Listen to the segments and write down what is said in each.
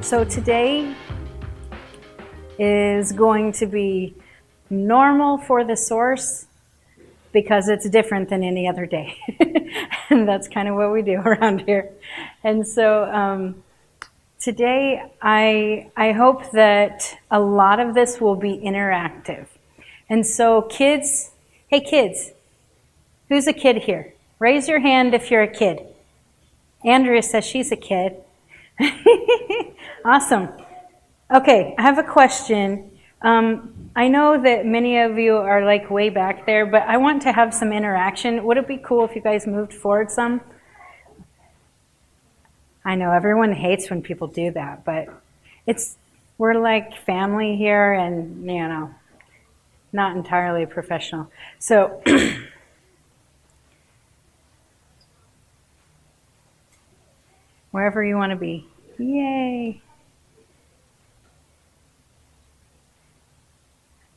So today is going to be normal for the source because it's different than any other day. And that's kind of what we do around here. And so today I hope that a lot of this will be interactive. And so kids, hey kids, who's a kid here? Raise your hand if you're a kid. Andrea says she's a kid. Awesome. Okay, I have a question. I know that many of you are like way back there, but I want to have some interaction. Would it be cool if you guys moved forward some? I know everyone hates when people do that, but we're like family here and, not entirely professional. So wherever you want to be. Yay.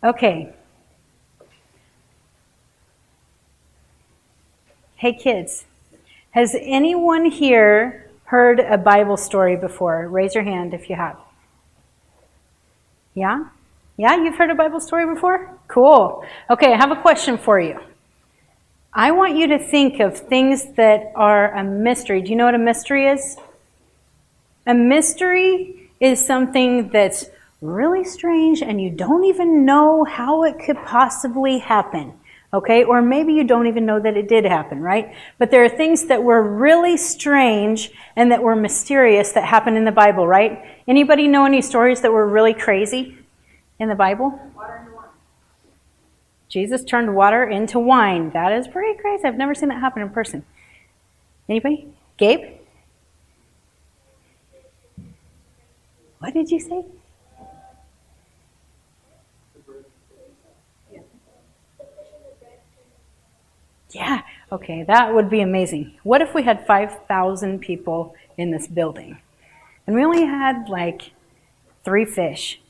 Okay. Hey kids, has anyone here heard a Bible story before? Raise your hand if you have. Yeah? Yeah, you've heard a Bible story before? Cool. Okay, I have a question for you. I want you to think of things that are a mystery. Do you know what a mystery is? A mystery is something that's really strange and you don't even know how it could possibly happen. Okay? Or maybe you don't even know that it did happen, right? But there are things that were really strange and that were mysterious that happened in the Bible, right? Anybody know any stories that were really crazy in the Bible? Water into wine. Jesus turned water into wine. That is pretty crazy. I've never seen that happen in person. Anybody? Gabe? What did you say? Yeah, okay, that would be amazing. What if we had 5,000 people in this building? And we only had like 3 fish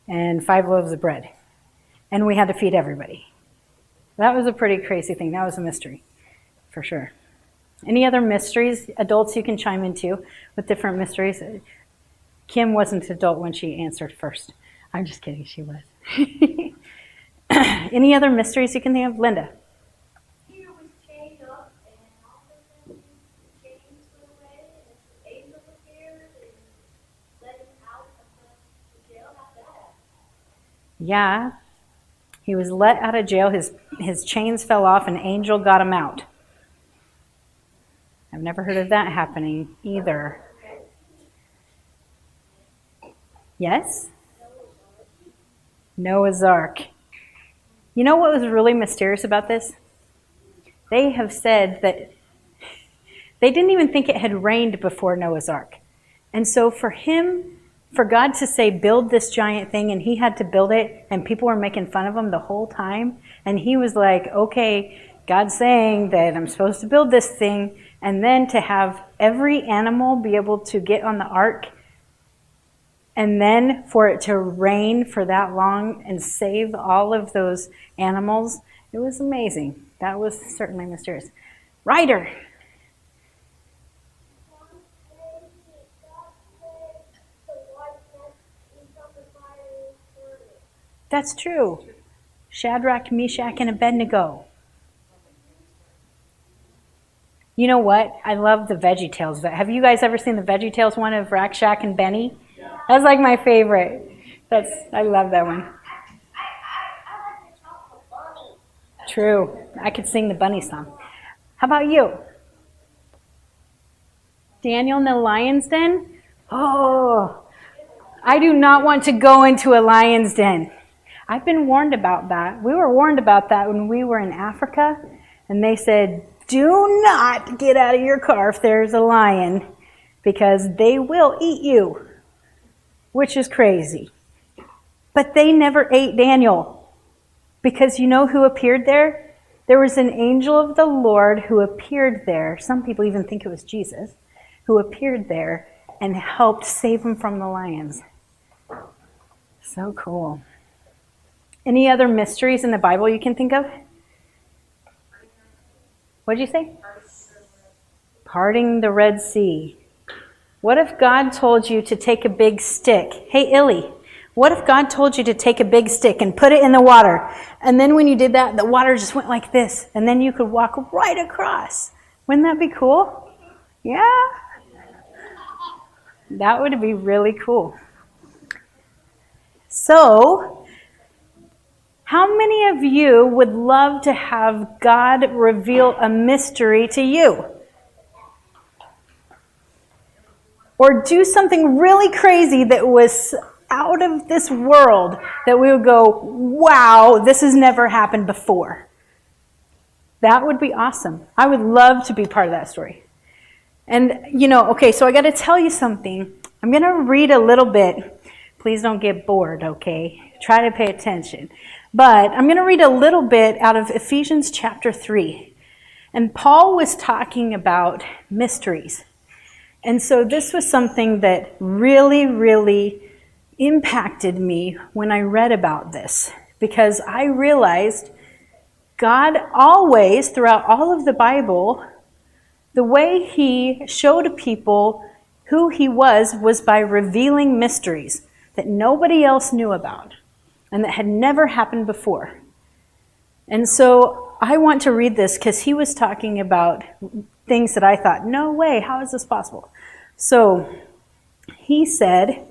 and 5 loaves of bread. And we had to feed everybody. That was a pretty crazy thing. That was a mystery, for sure. Any other mysteries? Adults, you can chime in too with different mysteries. Kim wasn't an adult when she answered first. I'm just kidding, she was. Any other mysteries you can think of? Linda? Peter was chained up, and all of a sudden the chains went away, and the angel appeared and let him out of the jail. How'd that happen? Yeah. He was let out of jail. His chains fell off. An angel got him out. I've never heard of that happening either. Yes? Noah's Ark. You know what was really mysterious about this? They have said that they didn't even think it had rained before Noah's Ark. And so for God to say, build this giant thing, and he had to build it, and people were making fun of him the whole time, and he was like, okay, God's saying that I'm supposed to build this thing, and then to have every animal be able to get on the ark, and then for it to rain for that long and save all of those animals, it was amazing. That was certainly mysterious. Ryder. That's true. Shadrach, Meshach, and Abednego. You know what? I love the Veggie Tales. Have you guys ever seen the Veggie Tales one of Rack, Shack, and Benny? Yeah. That's like my favorite. I love that one. True. I could sing the bunny song. How about you? Daniel in the lion's den? Oh, I do not want to go into a lion's den. I've been warned about that. We were warned about that when we were in Africa, and they said, do not get out of your car if there's a lion, because they will eat you, which is crazy. But they never ate Daniel, because you know who appeared there? There was an angel of the Lord who appeared there. Some people even think it was Jesus, who appeared there and helped save him from the lions. So cool. Any other mysteries in the Bible you can think of? What did you say? Parting the Red Sea. What if God told you to take a big stick? Hey, Illy, what if God told you to take a big stick and put it in the water? And then when you did that, the water just went like this. And then you could walk right across. Wouldn't that be cool? Yeah. That would be really cool. So, how many of you would love to have God reveal a mystery to you? Or do something really crazy that was out of this world that we would go, wow, this has never happened before. That would be awesome. I would love to be part of that story. And, okay, so I got to tell you something. I'm going to read a little bit. Please don't get bored, okay? Try to pay attention. But I'm going to read a little bit out of Ephesians Chapter 3. And Paul was talking about mysteries. And so this was something that really, really impacted me when I read about this, because I realized God always, throughout all of the Bible, the way he showed people who he was by revealing mysteries that nobody else knew about and that had never happened before. And so I want to read this because he was talking about things that I thought, no way, how is this possible? So he said,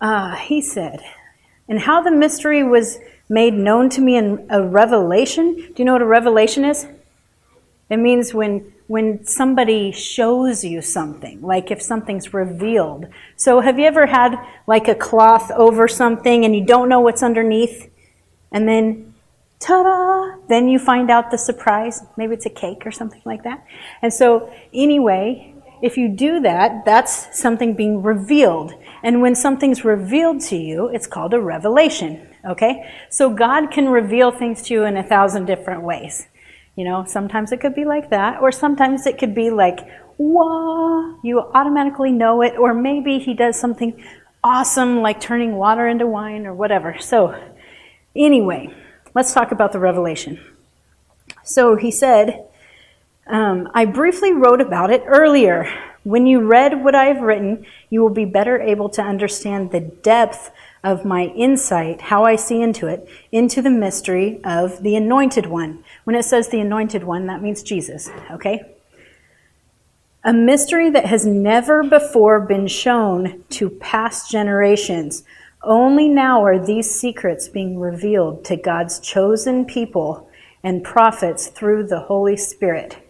and how the mystery was made known to me in a revelation. Do you know what a revelation is? It means when somebody shows you something, like if something's revealed. So have you ever had like a cloth over something and you don't know what's underneath? And then, ta-da, then you find out the surprise. Maybe it's a cake or something like that. And so anyway, if you do that, that's something being revealed. And when something's revealed to you, it's called a revelation, okay? So God can reveal things to you in 1,000 different ways. Sometimes it could be like that, or sometimes it could be like, whoa, you automatically know it, or maybe he does something awesome like turning water into wine or whatever. So anyway, let's talk about the revelation. So he said, I briefly wrote about it earlier. When you read what I have written, you will be better able to understand the depth of my insight, how I see into it, into the mystery of the Anointed One. When it says the Anointed One, that means Jesus, okay? A mystery that has never before been shown to past generations. Only now are these secrets being revealed to God's chosen people and prophets through the Holy Spirit.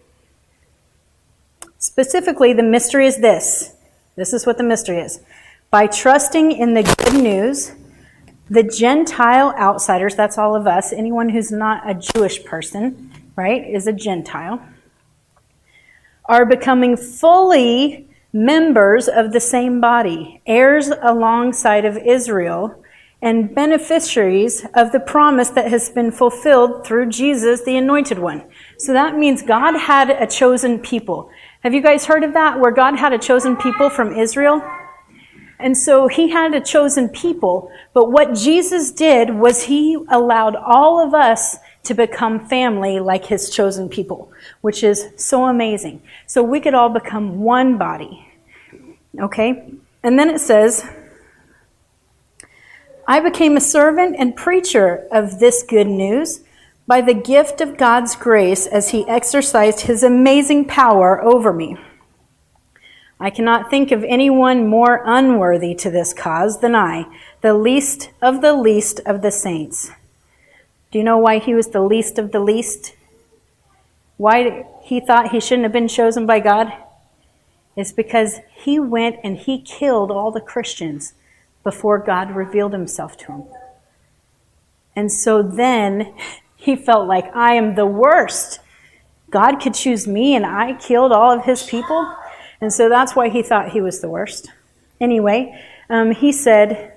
Specifically, the mystery is this. This is what the mystery is. By trusting in the good news, the Gentile outsiders, that's all of us, anyone who's not a Jewish person, right, is a Gentile, are becoming fully members of the same body, heirs alongside of Israel, and beneficiaries of the promise that has been fulfilled through Jesus, the Anointed One. So that means God had a chosen people. Have you guys heard of that, where God had a chosen people from Israel? And so he had a chosen people, but what Jesus did was he allowed all of us to become family like his chosen people, which is so amazing. So we could all become one body. Okay? And then it says, I became a servant and preacher of this good news by the gift of God's grace as he exercised his amazing power over me. I cannot think of anyone more unworthy to this cause than I, the least of the saints. Do you know why he was the least of the least? Why he thought he shouldn't have been chosen by God? It's because he went and he killed all the Christians before God revealed himself to him. And so then he felt like, I am the worst. God could choose me and I killed all of his people? And so that's why he thought he was the worst. Anyway, he said,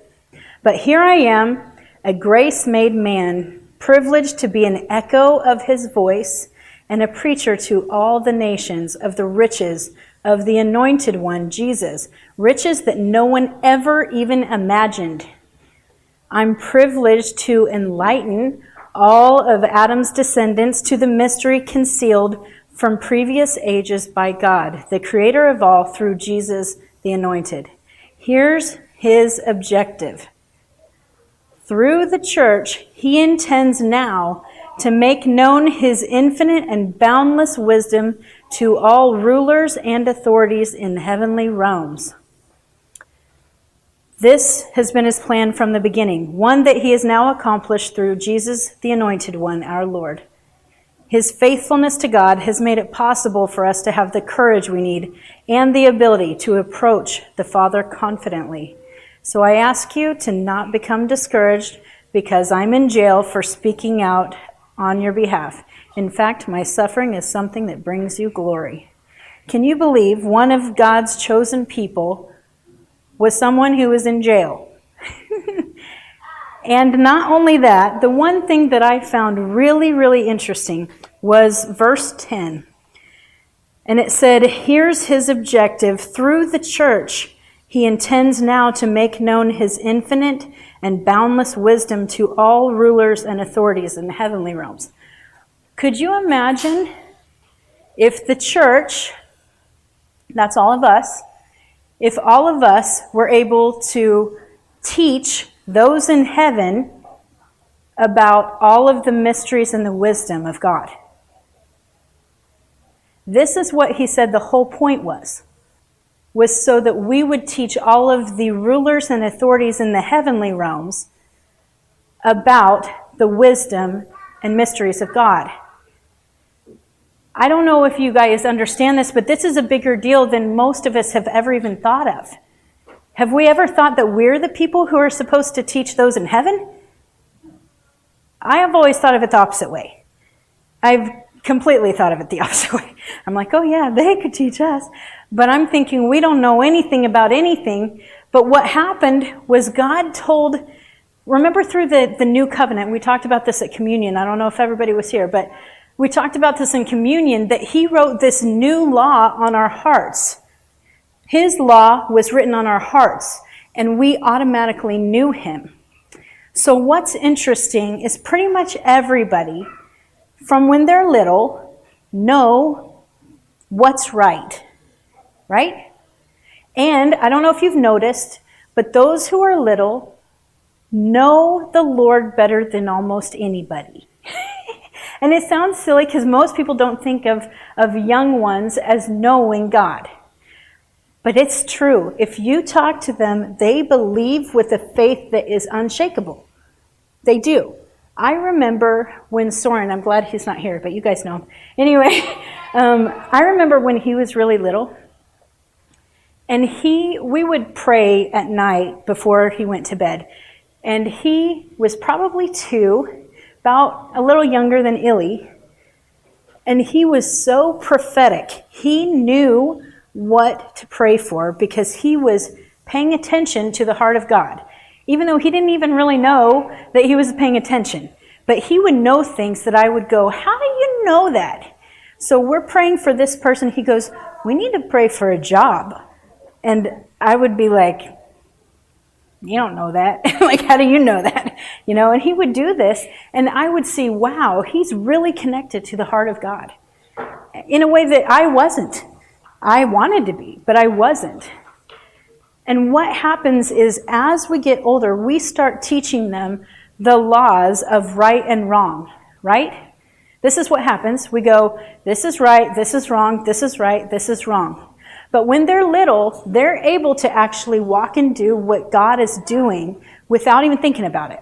but here I am, a grace-made man, privileged to be an echo of his voice and a preacher to all the nations of the riches of the Anointed One, Jesus, riches that no one ever even imagined. I'm privileged to enlighten all of Adam's descendants to the mystery concealed from previous ages by God, the creator of all, through Jesus the Anointed. Here's his objective. Through the church, he intends now to make known his infinite and boundless wisdom to all rulers and authorities in heavenly realms. This has been his plan from the beginning, one that he has now accomplished through Jesus, the Anointed One, our Lord. His faithfulness to God has made it possible for us to have the courage we need and the ability to approach the Father confidently. So I ask you to not become discouraged because I'm in jail for speaking out on your behalf. In fact, my suffering is something that brings you glory. Can you believe one of God's chosen people was someone who was in jail? And not only that, the one thing that I found really, really interesting was verse 10. And it said, here's his objective. Through the church, he intends now to make known his infinite and boundless wisdom to all rulers and authorities in the heavenly realms. Could you imagine if the church, that's all of us, if all of us were able to teach those in heaven about all of the mysteries and the wisdom of God? This is what he said the whole point was so that we would teach all of the rulers and authorities in the heavenly realms about the wisdom and mysteries of God. I don't know if you guys understand this, but this is a bigger deal than most of us have ever even thought of. Have we ever thought that we're the people who are supposed to teach those in heaven? I have always thought of it the opposite way. I've completely thought of it the opposite way. I'm like, oh yeah, they could teach us. But I'm thinking we don't know anything about anything. But what happened was God told, remember through the new covenant, we talked about this at communion. I don't know if everybody was here, but we talked about this in communion, that he wrote this new law on our hearts. His law was written on our hearts, and we automatically knew him. So what's interesting is pretty much everybody, from when they're little, know what's right? And I don't know if you've noticed, but those who are little know the Lord better than almost anybody. And it sounds silly because most people don't think of young ones as knowing God. But it's true. If you talk to them, they believe with a faith that is unshakable. They do. I remember when Soren, I'm glad he's not here, but you guys know him. Anyway, I remember when he was really little, and we would pray at night before he went to bed. And he was probably 2, about a little younger than Illy. And he was so prophetic. He knew what to pray for because he was paying attention to the heart of God, even though he didn't even really know that he was paying attention. But he would know things that I would go, how do you know that? So we're praying for this person. He goes, we need to pray for a job. And I would be like, you don't know that. Like, how do you know that? And he would do this, and I would see, wow, he's really connected to the heart of God in a way that I wasn't. I wanted to be, but I wasn't. And what happens is, as we get older, we start teaching them the laws of right and wrong, right? This is what happens. We go, this is right, this is wrong, this is right, this is wrong. But when they're little, they're able to actually walk and do what God is doing without even thinking about it.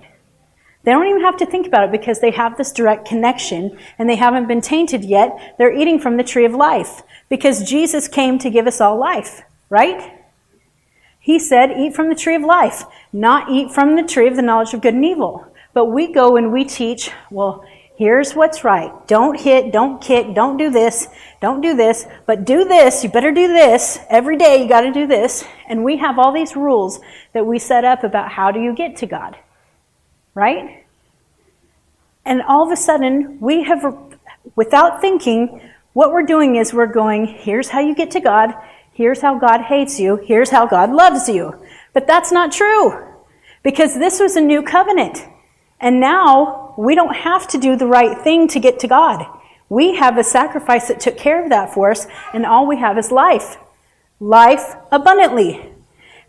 They don't even have to think about it because they have this direct connection and they haven't been tainted yet. They're eating from the tree of life because Jesus came to give us all life, right? He said, eat from the tree of life, not eat from the tree of the knowledge of good and evil. But we go and we teach, well, here's what's right. Don't hit, don't kick, don't do this, but do this, you better do this. Every day you got to do this. And we have all these rules that we set up about how do you get to God, right? And all of a sudden, we have, without thinking, what we're doing is we're going, here's how you get to God, here's how God hates you, here's how God loves you. But that's not true, because this was a new covenant. And now we don't have to do the right thing to get to God. We have a sacrifice that took care of that for us, and all we have is life. Life abundantly.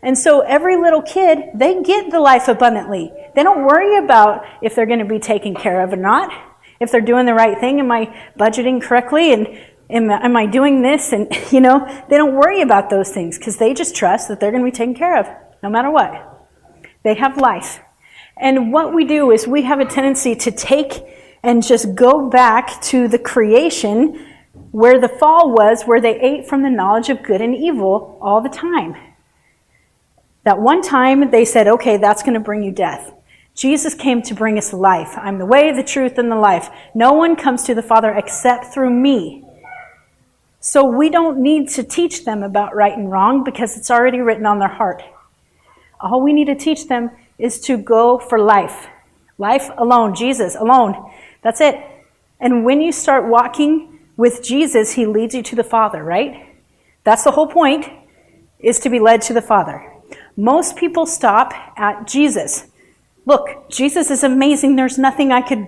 And so every little kid, they get the life abundantly. They don't worry about if they're going to be taken care of or not. If they're doing the right thing, am I budgeting correctly, and am I doing this? And, they don't worry about those things because they just trust that they're going to be taken care of no matter what. They have life. And what we do is we have a tendency to take and just go back to the creation where the fall was, where they ate from the knowledge of good and evil all the time. That one time they said, okay, that's going to bring you death. Jesus came to bring us life. I'm the way, the truth, and the life. No one comes to the Father except through me. So we don't need to teach them about right and wrong because it's already written on their heart. All we need to teach them is to go for life. Life alone, Jesus alone. That's it. And when you start walking with Jesus, he leads you to the Father, right? That's the whole point, is to be led to the Father. Most people stop at Jesus. Look, Jesus is amazing. There's nothing I could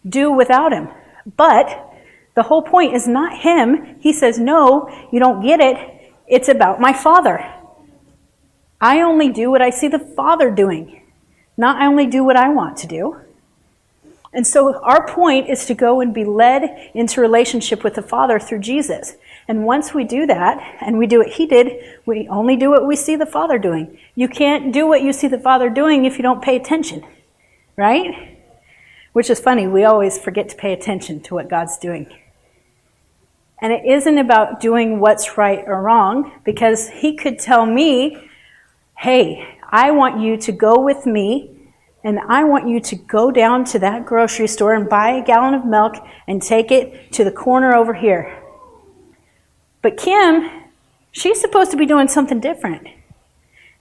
do without him. But the whole point is not him. He says, no, you don't get it. It's about my Father. I only do what I see the Father doing. Not I only do what I want to do. And so our point is to go and be led into relationship with the Father through Jesus. And once we do that, and we do what he did, we only do what we see the Father doing. You can't do what you see the Father doing if you don't pay attention, right? Which is funny, we always forget to pay attention to what God's doing. And it isn't about doing what's right or wrong, because he could tell me, hey, I want you to go with me, and I want you to go down to that grocery store and buy a gallon of milk and take it to the corner over here. But Kim, she's supposed to be doing something different.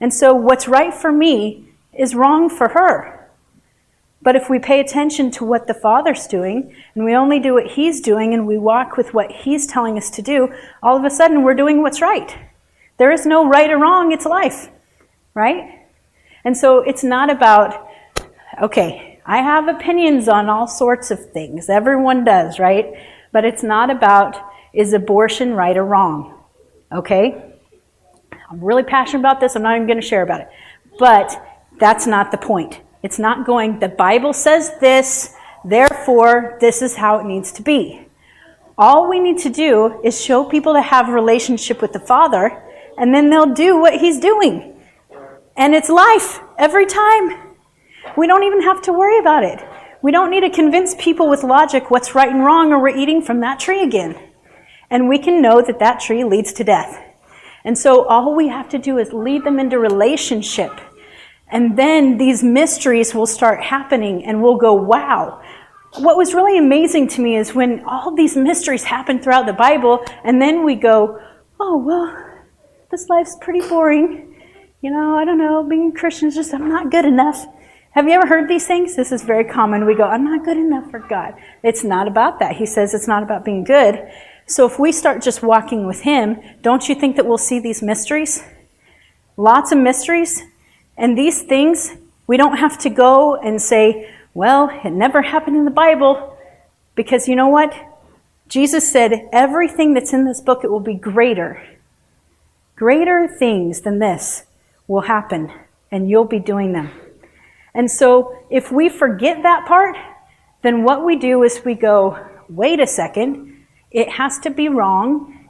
And so what's right for me is wrong for her. But if we pay attention to what the Father's doing, and we only do what he's doing, and we walk with what he's telling us to do, all of a sudden we're doing what's right. There is no right or wrong, it's life, right? And so it's not about, okay, I have opinions on all sorts of things. Everyone does, right? But it's not about, is abortion right or wrong? Okay? I'm really passionate about this. I'm not even going to share about it. But that's not the point. It's not going, the Bible says this, therefore this is how it needs to be. All we need to do is show people to have a relationship with the Father, and then they'll do what he's doing. And it's life every time. We don't even have to worry about it. We don't need to convince people with logic what's right and wrong, or we're eating from that tree again. And we can know that that tree leads to death. And so all we have to do is lead them into relationship. And then these mysteries will start happening, and we'll go, wow. What was really amazing to me is when all these mysteries happen throughout the Bible, and then we go, oh, well, this life's pretty boring. I don't know, being a Christian is just, I'm not good enough. Have you ever heard these things? This is very common. We go, I'm not good enough for God. It's not about that. He says it's not about being good. So if we start just walking with him, don't you think that we'll see these mysteries? Lots of mysteries. And these things, we don't have to go and say, well, it never happened in the Bible. Because you know what? Jesus said, everything that's in this book, it will be greater. Greater things than this will happen, and you'll be doing them. And so if we forget that part, then what we do is we go, wait a second, it has to be wrong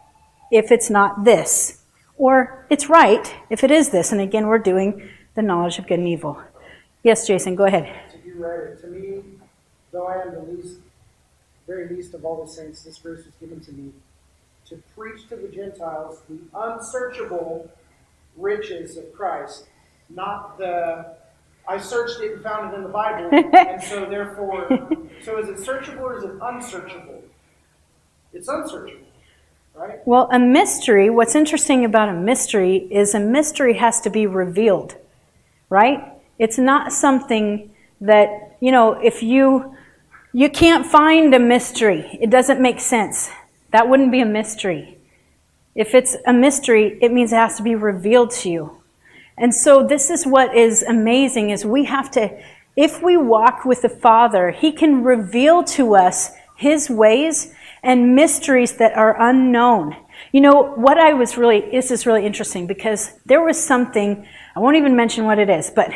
if it's not this. Or it's right if it is this. And again, we're doing the knowledge of good and evil. Yes, Jason, go ahead. To do right, to me, though I am the very least of all the saints, this grace was given to me to preach to the Gentiles the unsearchable riches of Christ, not the I searched it and found it in the Bible, and so therefore, so is it searchable or is it unsearchable? It's unsearchable, right? Well, a mystery, what's interesting about a mystery is a mystery has to be revealed, right? It's not something that, if you can't find a mystery, it doesn't make sense. That wouldn't be a mystery. If it's a mystery, it means it has to be revealed to you. And so this is what is amazing, is we have to, if we walk with the Father, he can reveal to us his ways, and mysteries that are unknown. This is really interesting because there was something, I won't even mention what it is, but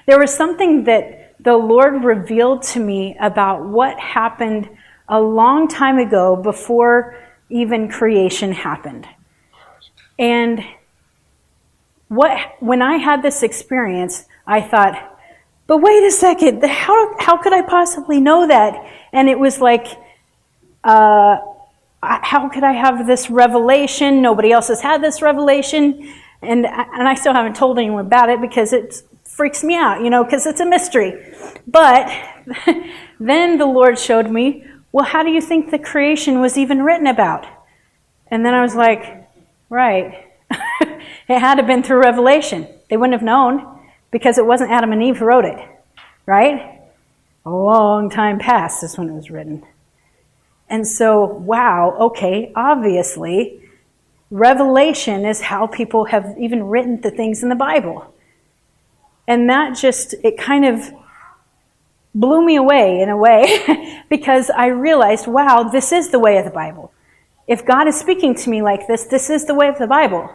there was something that the Lord revealed to me about what happened a long time ago before even creation happened. And when I had this experience, I thought, but wait a second, how could I possibly know that? And it was like, how could I have this revelation? Nobody else has had this revelation. And I still haven't told anyone about it because it freaks me out, because it's a mystery. But then the Lord showed me, well, how do you think the creation was even written about? And then I was like, right. It had to have been through revelation. They wouldn't have known because it wasn't Adam and Eve who wrote it, right? A long time past is when it was written. And so, wow, okay, obviously, revelation is how people have even written the things in the Bible. And that it kind of blew me away in a way because I realized, wow, this is the way of the Bible. If God is speaking to me like this, this is the way of the Bible.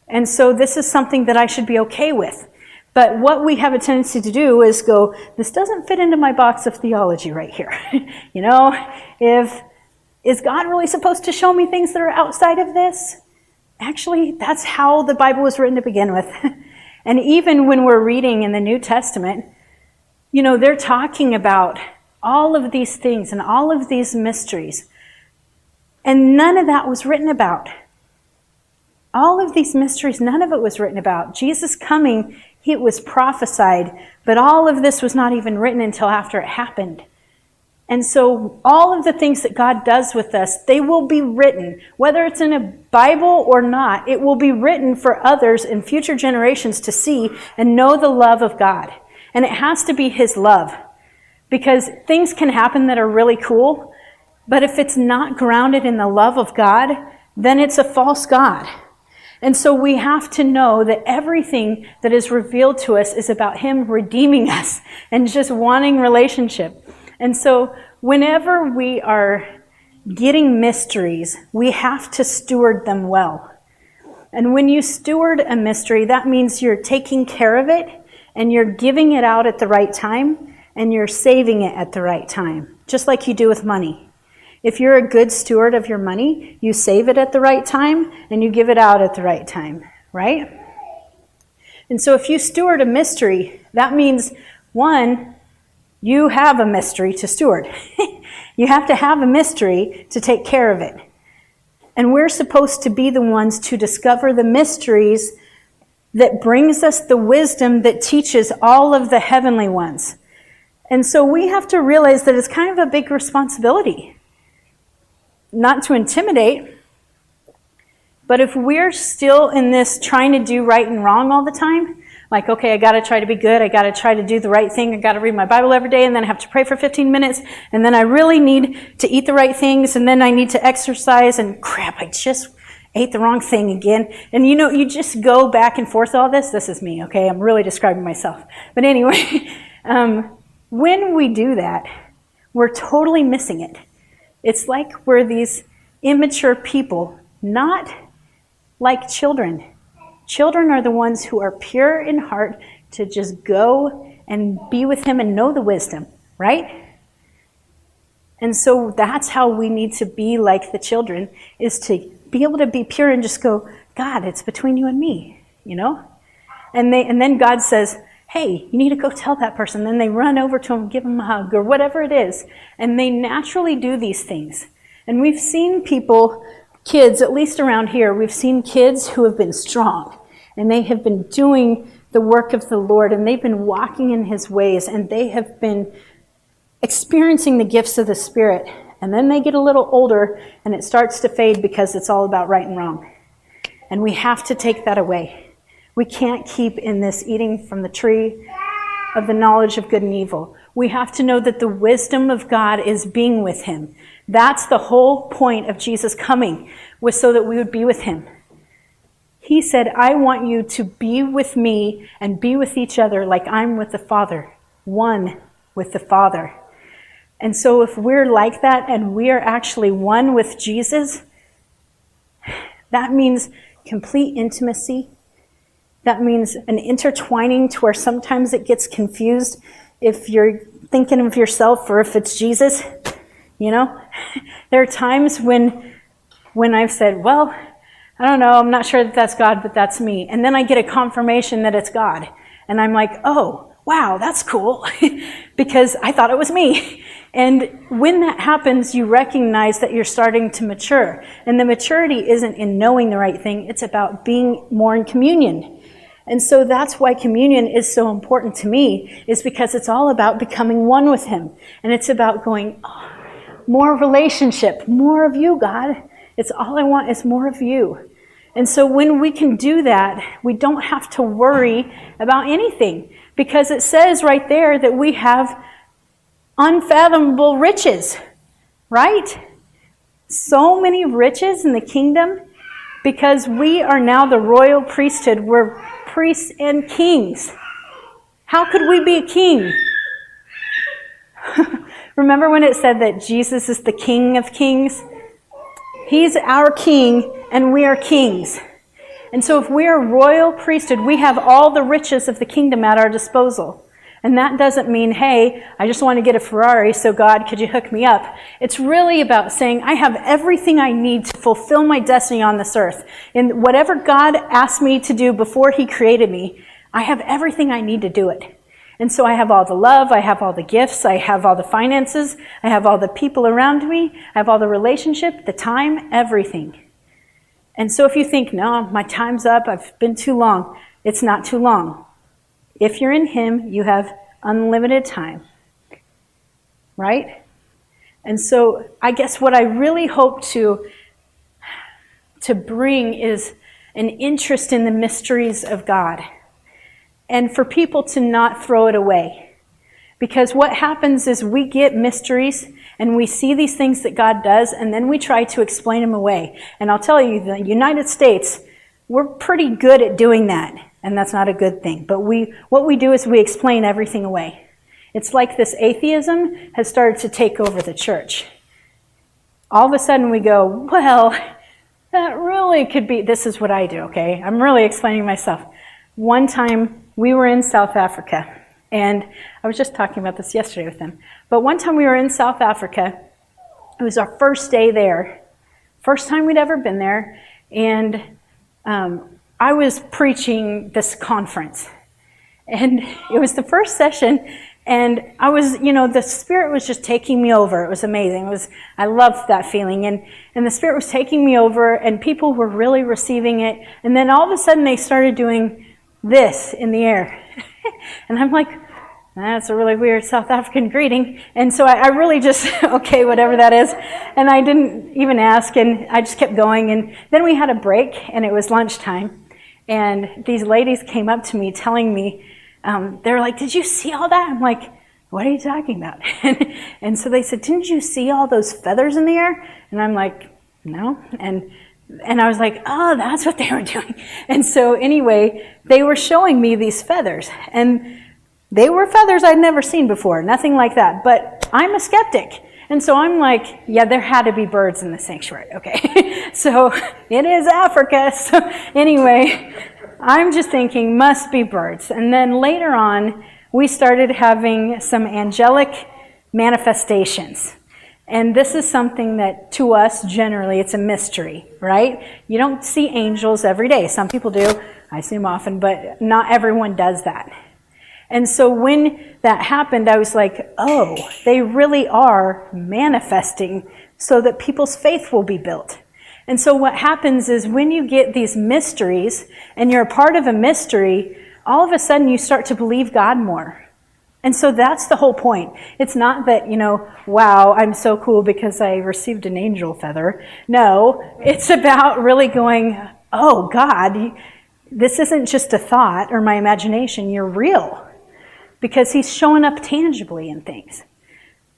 And so this is something that I should be okay with. But what we have a tendency to do is go, this doesn't fit into my box of theology right here. Is God really supposed to show me things that are outside of this? Actually, that's how the Bible was written to begin with. And even when we're reading in the New Testament, they're talking about all of these things and all of these mysteries. And none of that was written about. All of these mysteries, none of it was written about. Jesus coming, it was prophesied, but all of this was not even written until after it happened. And so all of the things that God does with us, they will be written. Whether it's in a Bible or not, it will be written for others in future generations to see and know the love of God. And it has to be His love. Because things can happen that are really cool, but if it's not grounded in the love of God, then it's a false God. And so we have to know that everything that is revealed to us is about Him redeeming us and just wanting relationship. And so whenever we are getting mysteries, we have to steward them well. And when you steward a mystery, that means you're taking care of it and you're giving it out at the right time and you're saving it at the right time, just like you do with money. If you're a good steward of your money, you save it at the right time and you give it out at the right time, right? And so if you steward a mystery, that means, one, you have a mystery to steward. You have to have a mystery to take care of it. And we're supposed to be the ones to discover the mysteries that brings us the wisdom that teaches all of the heavenly ones. And so we have to realize that it's kind of a big responsibility. Not to intimidate, but if we're still in this trying to do right and wrong all the time, like, okay, I got to try to be good, I got to try to do the right thing, I got to read my Bible every day, and then I have to pray for 15 minutes, and then I really need to eat the right things, and then I need to exercise, and crap, I just ate the wrong thing again. And you just go back and forth all this. This is me, okay? I'm really describing myself. But anyway, when we do that, we're totally missing it. It's like we're these immature people, not like children. Children are the ones who are pure in heart to just go and be with Him and know the wisdom, right? And so that's how we need to be like the children, is to be able to be pure and just go, God, it's between you and me, And then God says, hey, you need to go tell that person. Then they run over to him, give him a hug, or whatever it is. And they naturally do these things. And we've seen kids, at least around here, we've seen kids who have been strong. And they have been doing the work of the Lord. And they've been walking in His ways. And they have been experiencing the gifts of the Spirit. And then they get a little older, and it starts to fade because it's all about right and wrong. And we have to take that away. We can't keep in this eating from the tree of the knowledge of good and evil. We have to know that the wisdom of God is being with Him. That's the whole point of Jesus coming, was so that we would be with Him. He said, I want you to be with me and be with each other like I'm with the Father, one with the Father. And so if we're like that and we're actually one with Jesus, that means complete intimacy. That means an intertwining to where sometimes it gets confused if you're thinking of yourself or if it's Jesus. You know, there are times when I've said, well, I don't know, I'm not sure that that's God, but that's me. And then I get a confirmation that it's God. And I'm like, oh, wow, that's cool, because I thought it was me. And when that happens, you recognize that you're starting to mature. And the maturity isn't in knowing the right thing, it's about being more in communion. And so that's why communion is so important to me, is because it's all about becoming one with him. And it's about going, oh, more relationship, more of you, God. It's all I want is more of you. And so when we can do that, we don't have to worry about anything, because it says right there that we have unfathomable riches, right? So many riches in the kingdom, because we are now the royal priesthood. We're priests and kings. How could we be a king? Remember when it said that Jesus is the King of Kings? He's our king, and we are kings. And so if we are royal priesthood, we have all the riches of the kingdom at our disposal. And that doesn't mean, hey, I just want to get a Ferrari, so God, could you hook me up? It's really about saying, I have everything I need to fulfill my destiny on this earth. And whatever God asked me to do before he created me, I have everything I need to do it. And so I have all the love, I have all the gifts, I have all the finances, I have all the people around me, I have all the relationship, the time, everything. And so if you think, no, my time's up, I've been too long, it's not too long. If you're in him, you have unlimited time, right? And so I guess what I really hope to bring is an interest in the mysteries of God, and for people to not throw it away. Because what happens is we get mysteries and we see these things that God does, and then we try to explain them away. And I'll tell you, the United States, we're pretty good at doing that. And that's not a good thing. But what we do is we explain everything away. It's like this atheism has started to take over the church. All of a sudden we go, well, that really could be, this is what I do, okay? I'm really explaining myself. One time we were in South Africa, and I was just talking about this yesterday with them. But one time we were in South Africa, it was our first day there, first time we'd ever been there, and I was preaching this conference, and it was the first session, and I was, the Spirit was just taking me over. It was amazing. I loved that feeling, and the Spirit was taking me over, and people were really receiving it, and then all of a sudden they started doing this in the air, and I'm like, that's a really weird South African greeting. And so I really just, okay, whatever that is. And I didn't even ask, and I just kept going. And then we had a break, and it was lunchtime. And these ladies came up to me telling me, they were like, did you see all that? I'm like, what are you talking about? And so they said, didn't you see all those feathers in the air? And I'm like, no. And I was like, oh, that's what they were doing. And so anyway, they were showing me these feathers. And they were feathers I'd never seen before, nothing like that. But I'm a skeptic. And so I'm like, yeah, there had to be birds in the sanctuary. Okay. So it is Africa. So anyway, I'm just thinking must be birds. And then later on, we started having some angelic manifestations. And this is something that to us, generally, it's a mystery, right? You don't see angels every day. Some people do. I see them often, but not everyone does that. And so when that happened, I was like, oh, they really are manifesting so that people's faith will be built. And so what happens is when you get these mysteries and you're a part of a mystery, all of a sudden you start to believe God more. And so that's the whole point. It's not that, wow, I'm so cool because I received an angel feather. No, it's about really going, oh, God, this isn't just a thought or my imagination. You're real. Because he's showing up tangibly in things.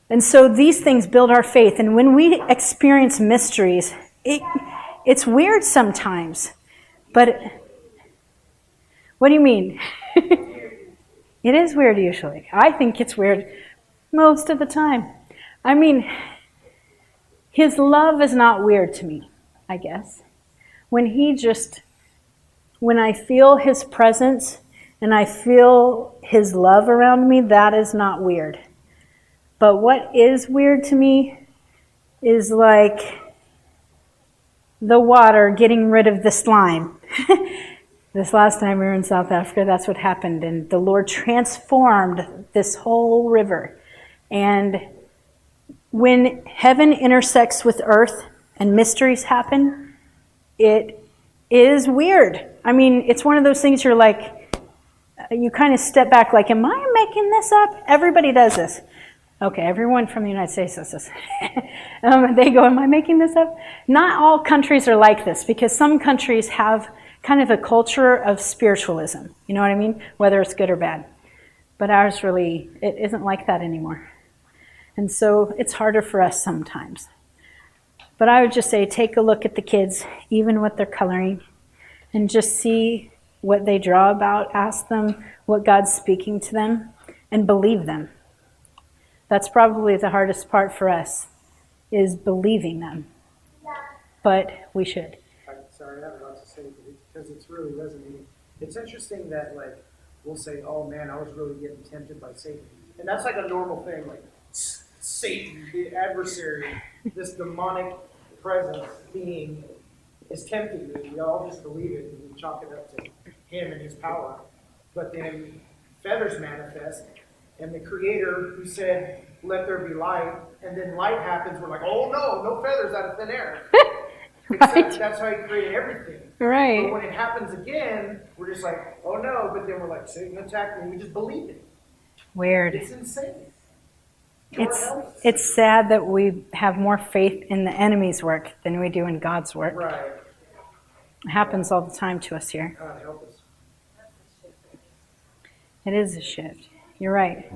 And so these things build our faith. And when we experience mysteries, it's weird sometimes. But what do you mean? It is weird usually. I think it's weird most of the time. I mean, his love is not weird to me, I guess. When I feel his presence and I feel his love around me, that is not weird. But what is weird to me is like the water getting rid of the slime. This last time we were in South Africa, that's what happened. And the Lord transformed this whole river. And when heaven intersects with earth and mysteries happen, it is weird. I mean, it's one of those things you're like, you kind of step back like, am I making this up? Everybody does this. Okay, everyone from the United States does this. They go, am I making this up? Not all countries are like this, because some countries have kind of a culture of spiritualism. You know what I mean? Whether it's good or bad. But ours really, it isn't like that anymore. And so it's harder for us sometimes. But I would just say, take a look at the kids, even what they're coloring, and just see what they draw about. Ask them what God's speaking to them, and believe them. That's probably the hardest part for us, is believing them. But we should. Sorry, I have a lot to say because it's really resonating. It's interesting that, like, we'll say, oh man, I was really getting tempted by Satan. And that's like a normal thing, like Satan, the adversary, this demonic presence being is tempting me. We all just believe it and we chalk it up to him and his power. But then feathers manifest, and the Creator who said, let there be light, and then light happens, we're like, oh no feathers out of thin air. Right. That's how he created everything. Right. But when it happens again, we're just like, oh no, but then we're like, Satan attacked me, and we just believe it. Weird. It's insane. It's sad that we have more faith in the enemy's work than we do in God's work. Right. It happens all the time to us here. God help us. It is a shift. You're right.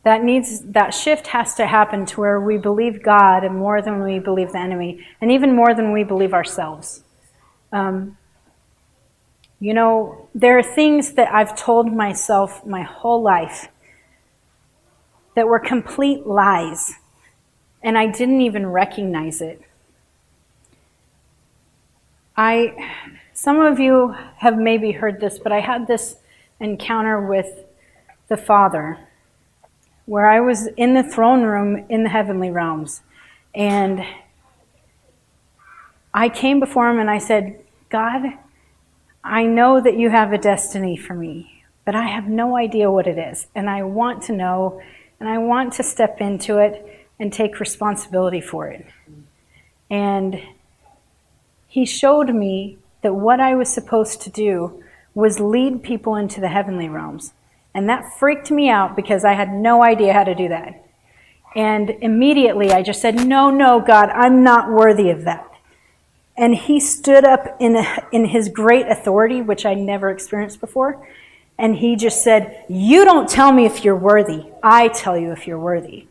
That shift has to happen to where we believe God and more than we believe the enemy, and even more than we believe ourselves. You know, there are things that I've told myself my whole life that were complete lies, and I didn't even recognize it. Some of you have maybe heard this, but I had this encounter with the Father, where I was in the throne room in the heavenly realms. And I came before him and I said, God, I know that you have a destiny for me, but I have no idea what it is. And I want to know, and I want to step into it and take responsibility for it. And he showed me that what I was supposed to do was lead people into the heavenly realms. And that freaked me out because I had no idea how to do that. And immediately I just said, no, God, I'm not worthy of that. And he stood up in his great authority, which I never experienced before. And he just said, you don't tell me if you're worthy. I tell you if you're worthy.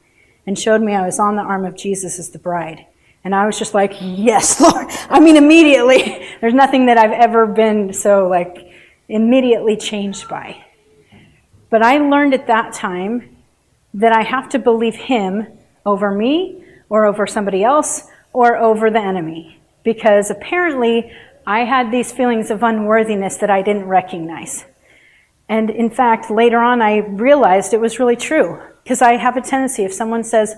And showed me I was on the arm of Jesus as the bride. And I was just like, yes, Lord. I mean, immediately. There's nothing that I've ever been so immediately changed by. But I learned at that time that I have to believe him over me or over somebody else or over the enemy. Because apparently I had these feelings of unworthiness that I didn't recognize. And in fact, later on I realized it was really true. Because I have a tendency, if someone says,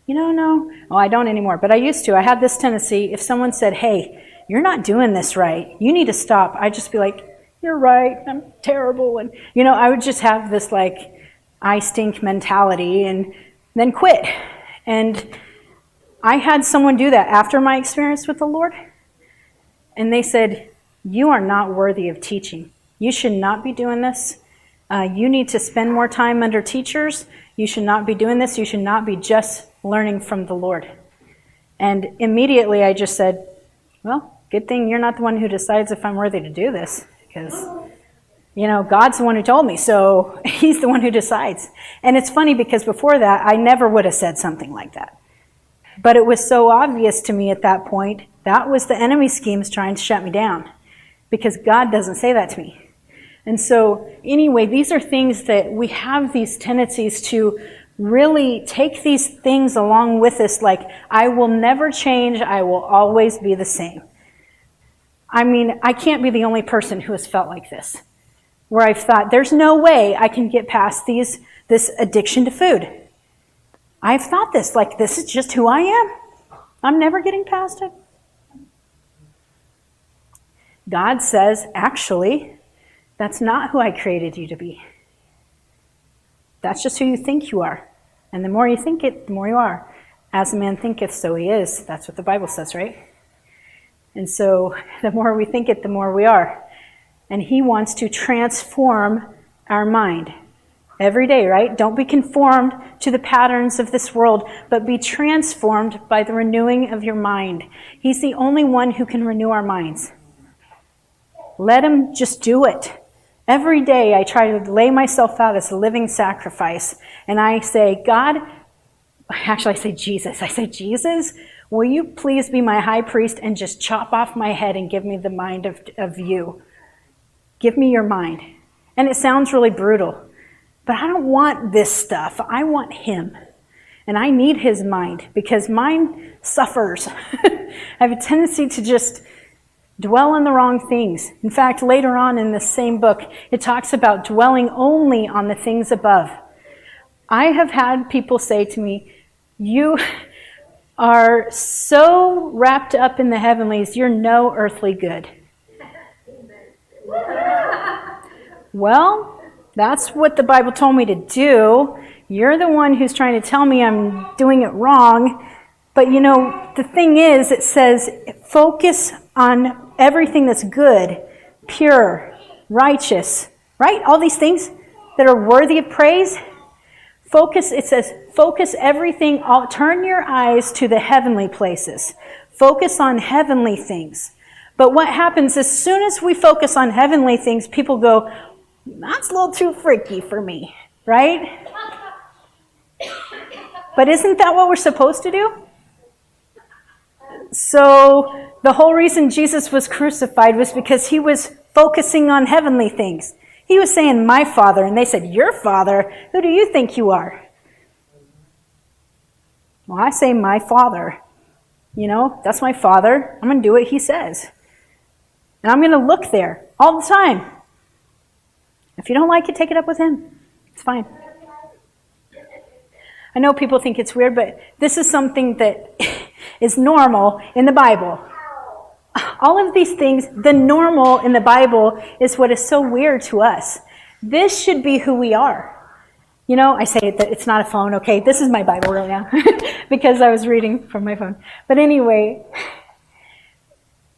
I don't anymore, but I used to. I had this tendency, if someone said, hey, you're not doing this right, you need to stop, I'd just be like, you're right, I'm terrible. And, I would just have this I stink mentality and then quit. And I had someone do that after my experience with the Lord. And they said, you are not worthy of teaching. You should not be doing this. You need to spend more time under teachers. You should not be doing this. You should not be just learning from the Lord. And immediately I just said, well, good thing you're not the one who decides if I'm worthy to do this. Because, God's the one who told me, so he's the one who decides. And it's funny because before that, I never would have said something like that. But it was so obvious to me at that point, that was the enemy's schemes trying to shut me down. Because God doesn't say that to me. And so, anyway, these are things that we have these tendencies to really take these things along with us, like, I will never change, I will always be the same. I mean, I can't be the only person who has felt like this, where I've thought, there's no way I can get past this addiction to food. I've thought this, like, this is just who I am. I'm never getting past it. God says, actually, that's not who I created you to be. That's just who you think you are. And the more you think it, the more you are. As a man thinketh, so he is. That's what the Bible says, right? And so the more we think it, the more we are. And he wants to transform our mind every day, right? Don't be conformed to the patterns of this world, but be transformed by the renewing of your mind. He's the only one who can renew our minds. Let him just do it. Every day I try to lay myself out as a living sacrifice. And I say, God, actually I say, Jesus, will you please be my high priest and just chop off my head and give me the mind of you? Give me your mind. And it sounds really brutal, but I don't want this stuff. I want him. And I need his mind because mine suffers. I have a tendency to just dwell on the wrong things. In fact, later on in the same book, it talks about dwelling only on the things above. I have had people say to me, you are so wrapped up in the heavenlies, you're no earthly good. Well, that's what the Bible told me to do. You're the one who's trying to tell me I'm doing it wrong. But you know, the thing is, it says, focus on everything that's good, pure, righteous, right? All these things that are worthy of praise. It says, focus everything, turn your eyes to the heavenly places. Focus on heavenly things. But what happens as soon as we focus on heavenly things, people go, that's a little too freaky for me, right? But isn't that what we're supposed to do? So the whole reason Jesus was crucified was because he was focusing on heavenly things. He was saying, my Father, and they said, your Father? Who do you think you are? Well, I say my Father. You know, that's my Father. I'm going to do what he says. And I'm going to look there all the time. If you don't like it, take it up with him. It's fine. I know people think it's weird, but this is something that is normal in the Bible. All of these things, the normal in the Bible is what is so weird to us. This should be who we are. You know, I say that it's not a phone, okay? This is my Bible right now because I was reading from my phone. But anyway,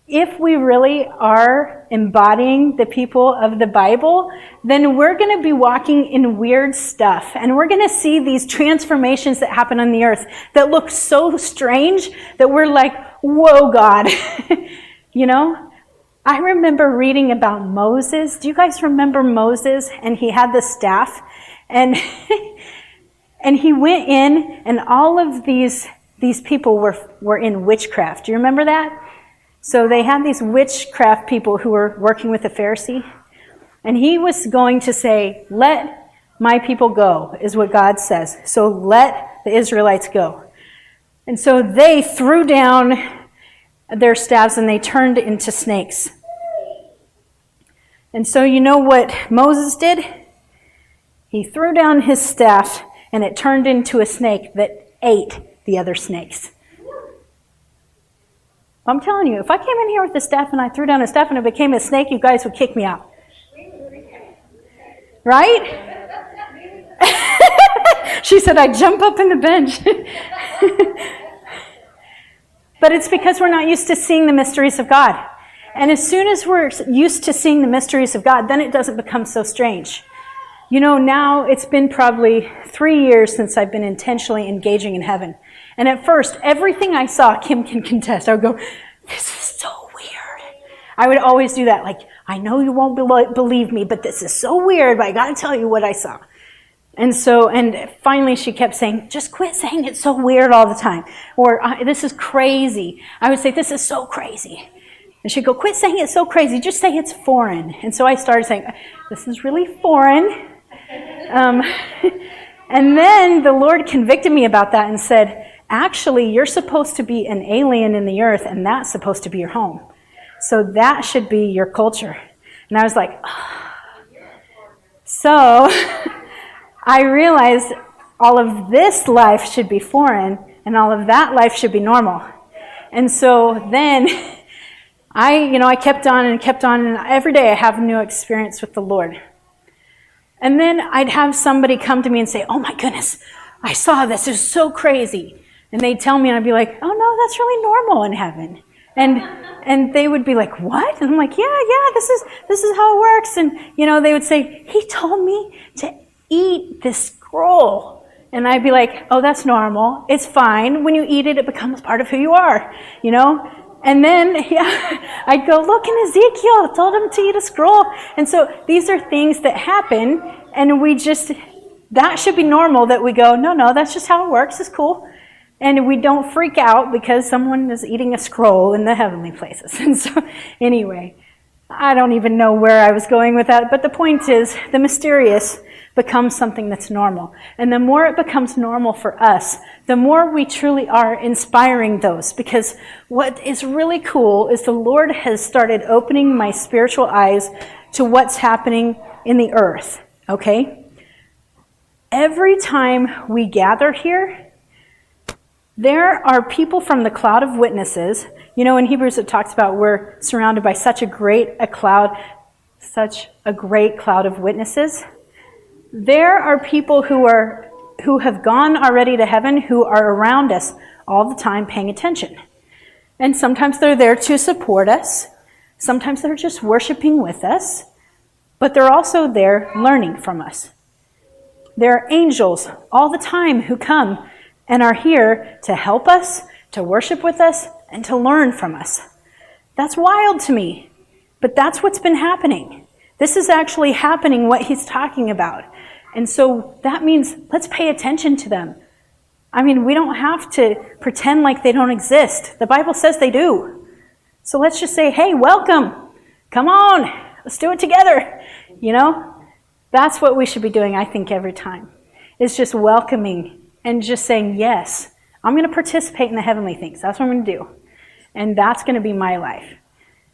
if we really are embodying the people of the Bible, then we're going to be walking in weird stuff. And we're going to see these transformations that happen on the earth that look so strange that we're like, whoa, God. You know, I remember reading about Moses. Do you guys remember Moses? And he had the staff. And and he went in, and all of these people were in witchcraft. Do you remember that? So they had these witchcraft people who were working with the Pharisee. And he was going to say, let my people go, is what God says. So let the Israelites go. And so they threw down their staffs and they turned into snakes. And so you know what Moses did? He threw down his staff and it turned into a snake that ate the other snakes. I'm telling you, if I came in here with a staff and I threw down a staff and it became a snake, you guys would kick me out. Right? She said, I'd jump up in the bench. But it's because we're not used to seeing the mysteries of God. And as soon as we're used to seeing the mysteries of God, then it doesn't become so strange. You know, now it's been probably 3 years since I've been intentionally engaging in heaven. And at first, everything I saw, Kim can contest. I would go, this is so weird. I would always do that. Like, I know you won't believe me, but this is so weird, but I got to tell you what I saw. And finally she kept saying, just quit saying it's so weird all the time. Or, this is crazy. I would say, this is so crazy. And she'd go, quit saying it's so crazy. Just say it's foreign. And so I started saying, this is really foreign. And then the Lord convicted me about that and said, actually, you're supposed to be an alien in the earth, and that's supposed to be your home. So that should be your culture. And I was like, oh. So I realized all of this life should be foreign, and all of that life should be normal. And so then I kept on, and every day I have a new experience with the Lord. And then I'd have somebody come to me and say, oh my goodness, I saw this, it's so crazy. And they'd tell me, and I'd be like, oh no, that's really normal in heaven. And they would be like, what? And I'm like, yeah, this is how it works. And they would say, he told me to eat this scroll. And I'd be like, oh, that's normal. It's fine. When you eat it, it becomes part of who you are, And then, I'd go, look, in Ezekiel, it told him to eat a scroll. And so these are things that happen, and that should be normal, that we go, no, that's just how it works, it's cool. And we don't freak out because someone is eating a scroll in the heavenly places. And so, anyway, I don't even know where I was going with that, but the point is, the mysterious becomes something that's normal. And the more it becomes normal for us, the more we truly are inspiring those. Because what is really cool is the Lord has started opening my spiritual eyes to what's happening in the earth, okay? Every time we gather here, there are people from the cloud of witnesses. In Hebrews it talks about we're surrounded by such a great cloud of witnesses. There are people who have gone already to heaven, who are around us all the time paying attention. And sometimes they're there to support us. Sometimes they're just worshiping with us. But they're also there learning from us. There are angels all the time who come and are here to help us, to worship with us, and to learn from us. That's wild to me. But that's what's been happening. This is actually happening, what he's talking about. And so that means let's pay attention to them. We don't have to pretend like they don't exist. The Bible says they do. So let's just say, hey, welcome. Come on. Let's do it together. That's what we should be doing, I think, every time. Is just welcoming and just saying, yes, I'm going to participate in the heavenly things. That's what I'm going to do. And that's going to be my life.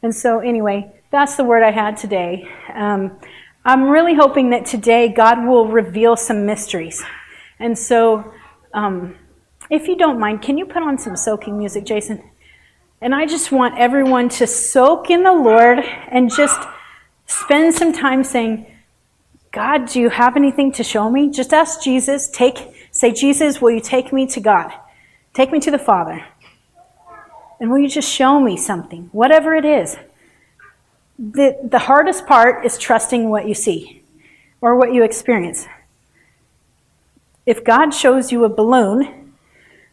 And so anyway, that's the word I had today. I'm really hoping that today God will reveal some mysteries. And so, if you don't mind, can you put on some soaking music, Jason? And I just want everyone to soak in the Lord and just spend some time saying, God, do you have anything to show me? Just ask Jesus. Say, Jesus, will you take me to God? Take me to the Father. And will you just show me something, whatever it is? The hardest part is trusting what you see or what you experience. If God shows you a balloon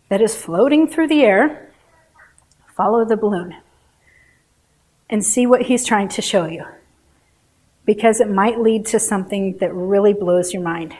that is floating through the air, follow the balloon and see what he's trying to show you, because it might lead to something that really blows your mind.